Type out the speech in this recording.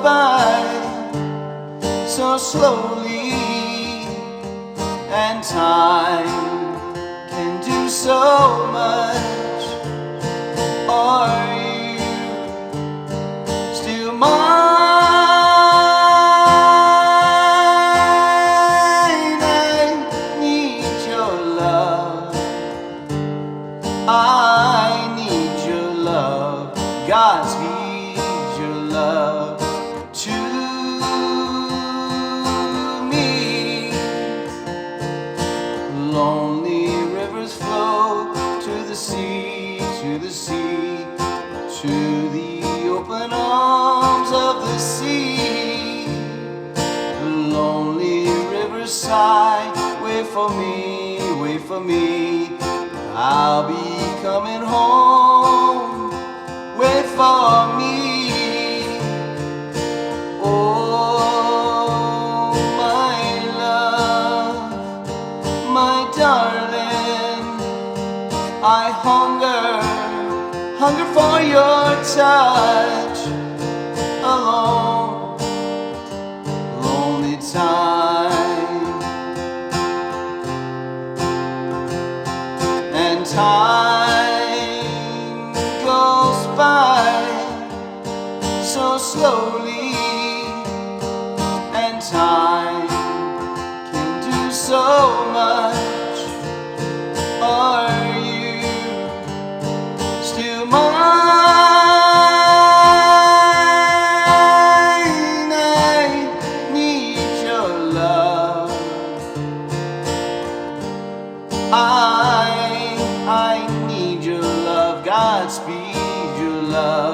by so slowly, and time can do so much. Are you still mine? I need your love. I need your love. Godspeed your love to me. Lonely rivers flow to the sea, to the sea, to the open arms of the sea. Lonely rivers sigh, wait for me, wait for me. I'll be coming home, wait for me. Oh, my love, my darling, I hunger for your touch. Alone, lonely time, and time goes by so slowly, and time can do so much. Are you still mine? I need your love. I need your love. Godspeed your love.